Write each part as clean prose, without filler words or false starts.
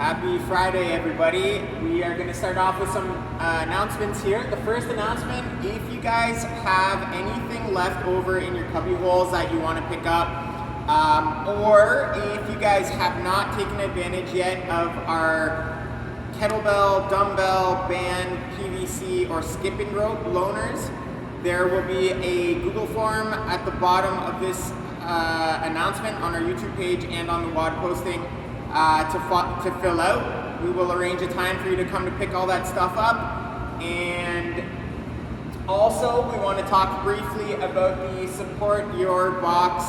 Happy Friday, everybody. We are going to start off with some announcements here. The first announcement, if you guys have anything left over in your cubby holes that you want to pick up, or if you guys have not taken advantage yet of our kettlebell, dumbbell, band, PVC, or skipping rope loaners, there will be a Google form at the bottom of this announcement on our YouTube page and on the WOD posting to fill out. We will arrange a time for you to come to pick all that stuff up. And also, we want to talk briefly about the Support Your Box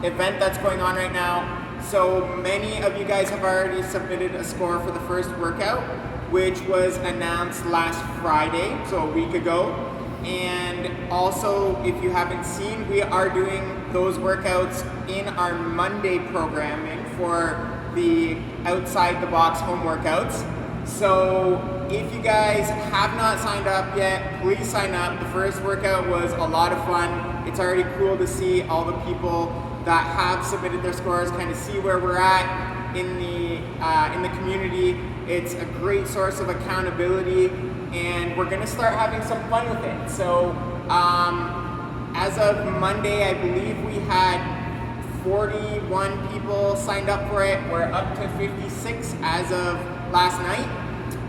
event that's going on right now. So many of you guys have already submitted a score for the first workout, which was announced last Friday, so a week ago. And also, if you haven't seen, we are doing those workouts in our Monday programming for the outside the box home workouts. So if you guys have not signed up yet, please sign up. The first workout was a lot of fun. It's already cool to see all the people that have submitted their scores, kind of see where we're at in the community. It's a great source of accountability, and we're gonna start having some fun with it. So as of Monday, I believe we had 41 people signed up for it. We're up to 56 as of last night.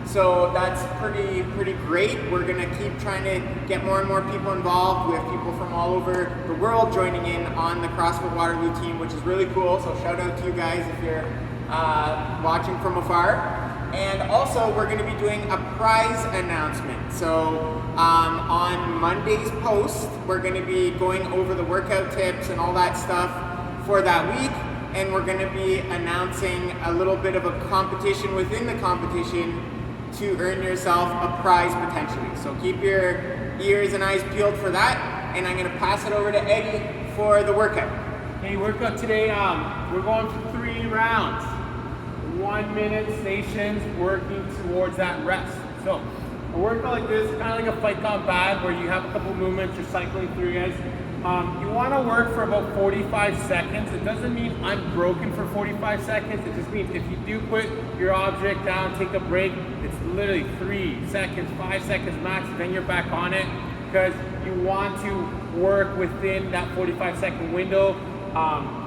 So that's pretty great. We're gonna keep trying to get more and more people involved. We have people from all over the world joining in on the CrossFit Waterloo team, which is really cool. So shout out to you guys if you're watching from afar. And also, we're going to be doing a prize announcement. So on Monday's post, we're going to be going over the workout tips and all that stuff for that week. And we're going to be announcing a little bit of a competition within the competition to earn yourself a prize potentially. So keep your ears and eyes peeled for that. And I'm going to pass it over to Eddie for the workout. Hey, workout today, we're going for 3 rounds. 1 minute stations working towards that rest. So a workout like this, kind of like a fight gone bad, where you have a couple movements you're cycling through, guys. You want to work for about 45 seconds. It doesn't mean unbroken for 45 seconds. It just means if you do put your object down, take a break, it's literally 3 seconds, 5 seconds max, then you're back on it, because you want to work within that 45-second window,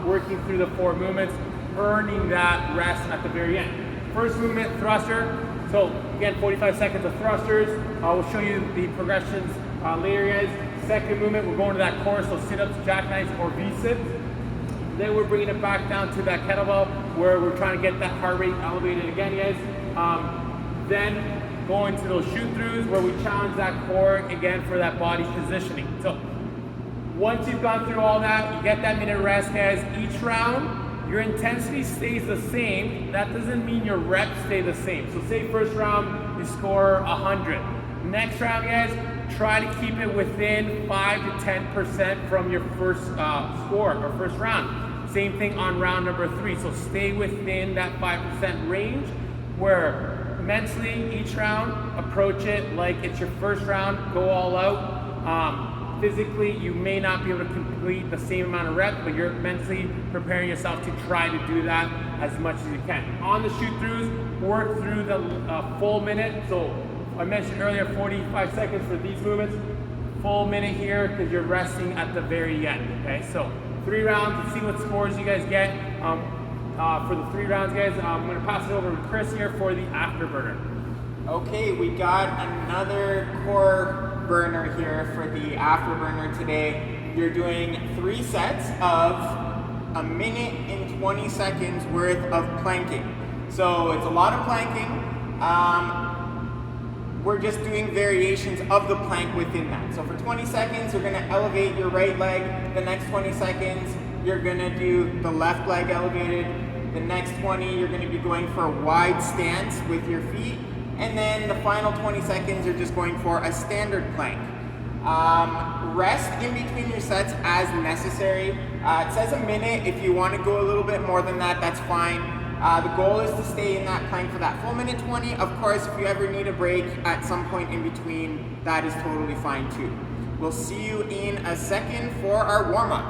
working through the 4 movements, earning that rest at the very end. First movement, thruster. So again, 45 seconds of thrusters. We'll show you the progressions later, guys. Second movement, we're going to that core, so sit-ups, jackknives, or V-sits. Then we're bringing it back down to that kettlebell, where we're trying to get that heart rate elevated again, guys. Then going to those shoot-throughs, where we challenge that core again for that body positioning. So once you've gone through all that, you get that minute rest, guys. Each round, your intensity stays the same. That doesn't mean your reps stay the same. So say first round, you score 100. Next round, guys, try to keep it within 5 to 10% from your first score or first round. Same thing on round number 3. So stay within that 5% range, where mentally each round, approach it like it's your first round, go all out. Physically, you may not be able to complete the same amount of reps, but you're mentally preparing yourself to try to do that as much as you can. On the shoot-throughs, work through the full minute. So I mentioned earlier, 45 seconds for these movements. Full minute here, because you're resting at the very end, okay? So 3 rounds, let's see what scores you guys get. For the 3 rounds, guys, I'm gonna pass it over to Chris here for the afterburner. Okay, we got another core burner here for the afterburner today. You're doing 3 sets of 1 minute and 20 seconds worth of planking. So it's a lot of planking. We're just doing variations of the plank within that. So for 20 seconds, you're gonna elevate your right leg. The next 20 seconds, you're gonna do the left leg elevated. The next 20, you're gonna be going for a wide stance with your feet. And then the final 20 seconds, you're just going for a standard plank. Rest in between your sets as necessary. It says a minute. If you want to go a little bit more than that, that's fine. The goal is to stay in that plank for that full minute 20. Of course, if you ever need a break at some point in between, that is totally fine too. We'll see you in a second for our warm-up.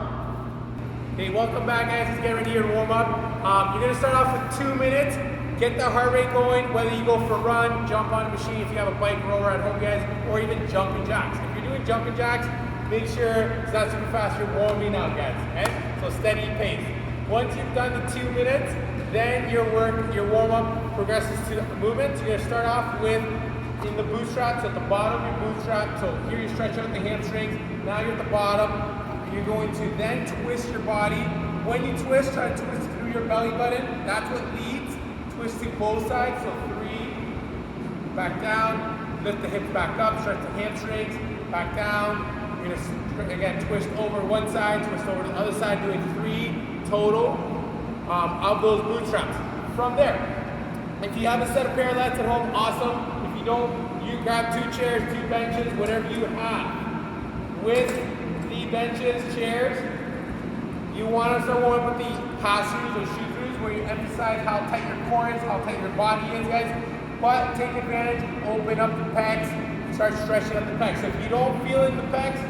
Hey, welcome back, guys. Let's get ready to warm up. You're gonna start off with 2 minutes, get the heart rate going, whether you go for a run, jump on a machine if you have a bike rower at home, guys, or even jumping jacks. If you're doing jumping jacks, make sure it's not super fast, you're warming up, guys, okay? So steady pace. Once you've done the 2 minutes, then your warm-up progresses to the movement. So you're gonna start off with in the bootstraps, at the bottom of your bootstrap. So here you stretch out the hamstrings, now you're at the bottom. You're going to then twist your body. When you twist, try to twist through your belly button. That's what leads. Twisting both sides, so 3, back down, lift the hips back up, stretch the hamstrings, back down. You're gonna, again, twist over one side, twist over the other side, doing 3 total of those bootstraps. From there, if you have a set of parallettes at home, awesome. If you don't, you grab 2 chairs, 2 benches, whatever you have. With the benches, chairs, you want to start warming up with the pass-throughs or shoot-throughs where you emphasize how tight your core is, how tight your body is, guys. But take advantage, open up the pecs, start stretching up the pecs. So if you don't feel in the pecs,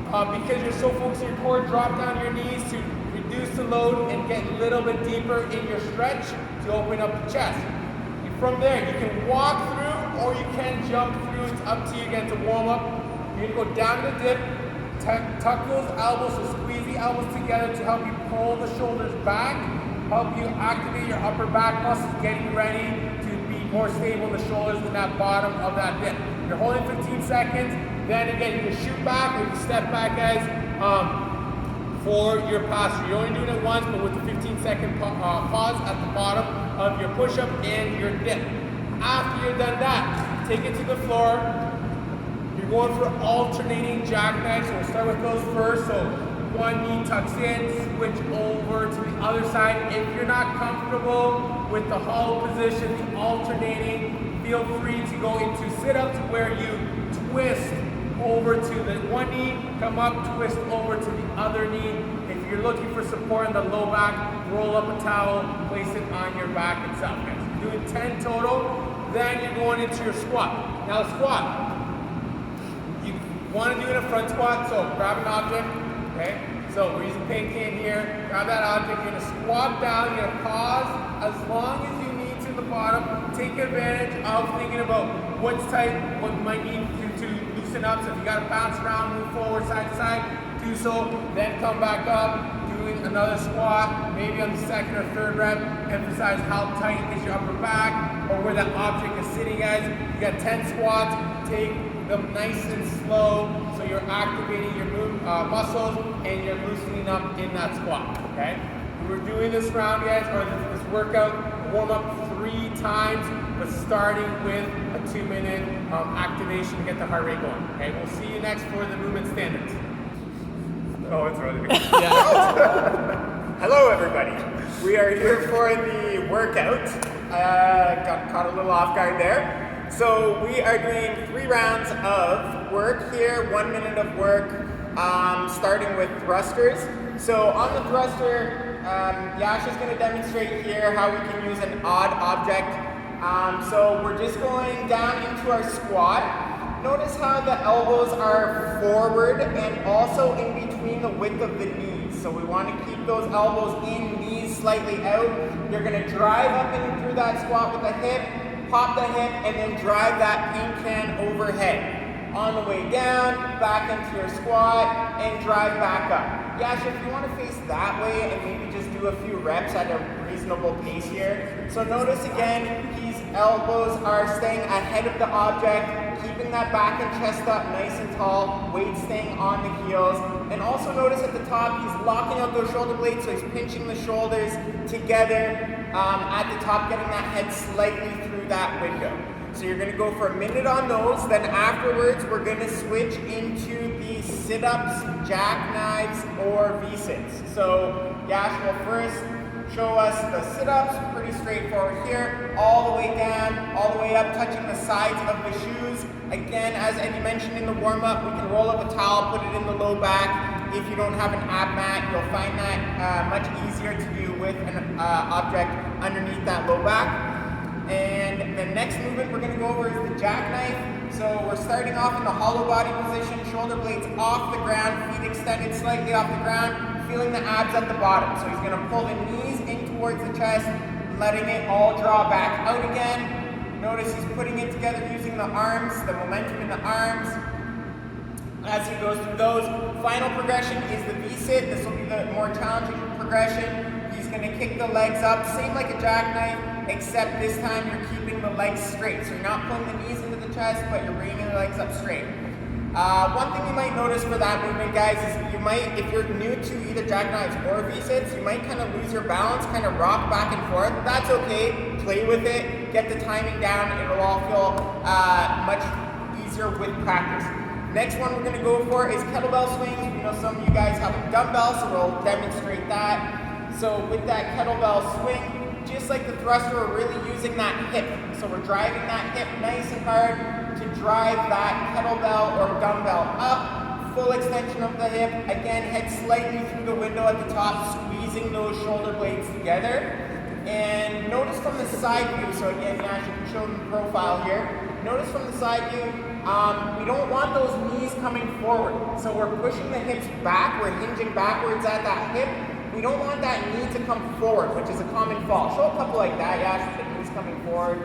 because you're so focused on your core, drop down your knees to reduce the load and get a little bit deeper in your stretch to open up the chest. And from there, you can walk through or you can jump through. It's up to you again to warm up. You're gonna go down the dip, tuck those elbows, so squeeze the elbows together to help you pull the shoulders back, help you activate your upper back muscles, getting ready to be more stable in the shoulders in that bottom of that dip. You're holding 15 seconds, then again, you can shoot back or you can step back, guys, for your posture. You're only doing it once, but with the 15-second pause at the bottom of your push-up and your dip. After you're done that, take it to the floor. You're going for alternating jackknives, so we'll start with those first. So one knee tucks in, switch over to the other side. If you're not comfortable with the hollow position, the alternating, feel free to go into sit-ups where you twist over to the one knee, come up, twist over to the other knee. If you're looking for support in the low back, roll up a towel, place it on your back itself, guys. Doing 10 total, then you're going into your squat. Now squat. You want to do it in a front squat, so grab an object, okay? So we're using paint can here, grab that object, you're gonna squat down, you're gonna pause as long as you need to the bottom, take advantage of thinking about what's tight, what you might need to loosen up. So if you gotta bounce around, move forward, side to side, do so, then come back up, doing another squat, maybe on the 2nd or 3rd rep, emphasize how tight is your upper back, or where that object is sitting, guys. You got 10 squats, take them nice and slow, so you're activating your muscles and you're loosening up in that squat, okay? We're doing this round, guys, or this workout, warm up 3 times, but starting with a 2-minute activation to get the heart rate going, okay? We'll see you next for the movement standards. Oh, it's ready. Hello, everybody. We are here for the workout. Got caught a little off guard there. So we are doing 3 rounds of work here, 1 minute of work, starting with thrusters. So on the thruster, Yash is going to demonstrate here how we can use an odd object. So we're just going down into our squat. Notice how the elbows are forward and also in between the width of the knees. So we want to keep those elbows in, knees slightly out. You're going to drive up and through that squat with the hip, pop the hip, and then drive that paint can overhead. On the way down, back into your squat, and drive back up. Yash, if you want to face that way and maybe just do a few reps at a reasonable pace here. So notice again, his elbows are staying ahead of the object, keeping that back and chest up nice and tall, weight staying on the heels. And also notice at the top, he's locking out those shoulder blades, so he's pinching the shoulders together at the top, getting that head slightly through that window. So you're gonna go for a minute on those, then afterwards we're gonna switch into the sit-ups, jackknives, or V-sits. So Yash will first show us the sit-ups, pretty straightforward here, all the way down, all the way up, touching the sides of the shoes. Again, as Eddie mentioned in the warm-up, we can roll up a towel, put it in the low back. If you don't have an ab mat, you'll find that much easier to do with an object underneath that low back. And the next movement we're going to go over is the jackknife. So we're starting off in the hollow body position, shoulder blades off the ground, feet extended slightly off the ground, feeling the abs at the bottom. So he's going to pull the knees in towards the chest, letting it all draw back out again. Notice he's putting it together using the arms, the momentum in the arms. As he goes through those, final progression is the V-sit. This will be the more challenging progression. He's going to kick the legs up, same like a jackknife, except this time you're keeping the legs straight. So you're not pulling the knees into the chest, but you're bringing the legs up straight. One thing you might notice for that movement, guys, is you might, if you're new to either jackknives or V-sits, you might kind of lose your balance, kind of rock back and forth. That's okay. Play with it. Get the timing down. It'll all feel much easier with practice. Next one we're going to go for is kettlebell swings. We know some of you guys have a dumbbell, so we'll demonstrate that. So with that kettlebell swing, just like the thruster, we're really using that hip. So we're driving that hip nice and hard to drive that kettlebell or dumbbell up. Full extension of the hip. Again, head slightly through the window at the top, squeezing those shoulder blades together. And notice from the side view, so again, Yash, you can show them the profile here. Notice from the side view, we don't want those knees coming forward. So we're pushing the hips back, we're hinging backwards at that hip. We don't want that knee to come forward, which is a common fall. Show a couple like that, Yash, with the knees coming forward.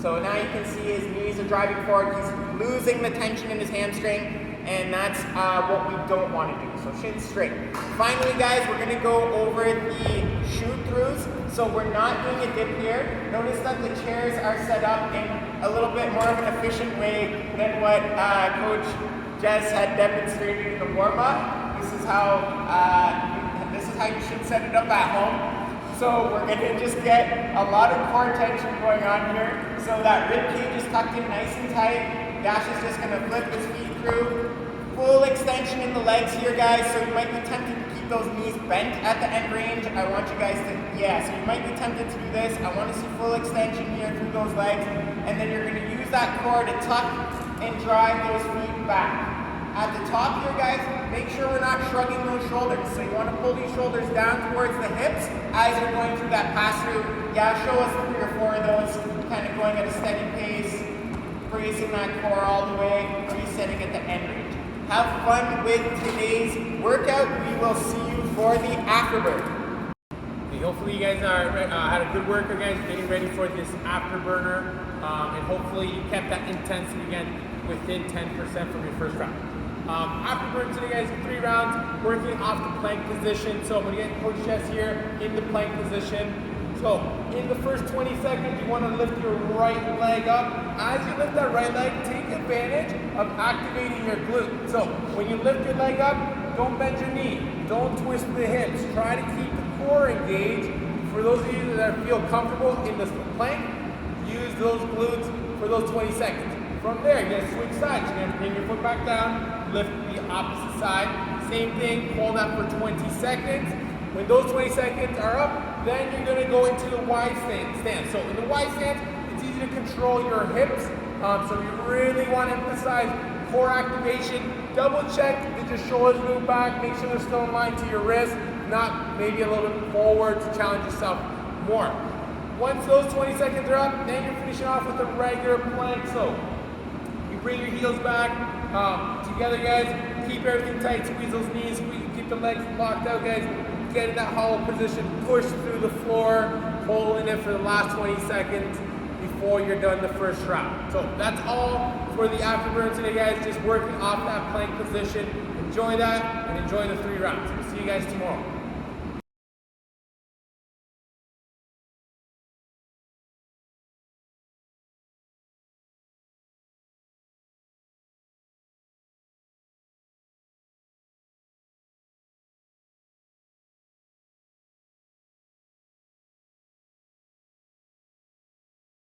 So now you can see his knees are driving forward. He's losing the tension in his hamstring, and that's what we don't want to do. So shins straight. Finally, guys, we're going to go over the shoot-throughs. So we're not doing a dip here. Notice that the chairs are set up in a little bit more of an efficient way than what Coach Jess had demonstrated in the warm-up. This is how you should set it up at home. So we're gonna just get a lot of core tension going on here. So that rib cage is tucked in nice and tight. Dash is just gonna flip his feet through. Full extension in the legs here, guys. So you might be tempted to keep those knees bent at the end range. I want you guys to, so you might be tempted to do this. I want to see full extension here through those legs. And then you're gonna use that core to tuck and drive those feet back. At the top here, guys, make sure we're not shrugging those shoulders. So you want to pull these shoulders down towards the hips as you're going through that pass-through. Yeah, show us 3 or 4 of those, kind of going at a steady pace, bracing that core all the way, resetting at the end range. Have fun with today's workout. We will see you for the afterburn. Okay, hopefully you guys had a good workout, guys, getting ready for this afterburner, and hopefully you kept that intensity again within 10% from your first round. Afterburn today, guys, 3 rounds, working off the plank position. So I'm going to get Coach Jess here in the plank position. So in the first 20 seconds, you want to lift your right leg up. As you lift that right leg, take advantage of activating your glute. So when you lift your leg up, don't bend your knee. Don't twist the hips. Try to keep the core engaged. For those of you that feel comfortable in the plank, use those glutes for those 20 seconds. From there, you're going to switch sides. You're going to bring your foot back down, lift the opposite side. Same thing, hold that for 20 seconds. When those 20 seconds are up, then you're going to go into the wide stance. So in the wide stance, it's easy to control your hips. So you really want to emphasize core activation. Double check that your shoulders move back. Make sure they're still in line to your wrist, not maybe a little bit forward to challenge yourself more. Once those 20 seconds are up, then you're finishing off with a regular plank. So you bring your heels back together, guys. Keep everything tight. Squeeze those knees. Keep the legs locked out, guys. Get in that hollow position. Push through the floor. Holding it for the last 20 seconds before you're done the first round. So that's all for the afterburn today, guys. Just working off that plank position. Enjoy that and enjoy the 3 rounds. We'll see you guys tomorrow.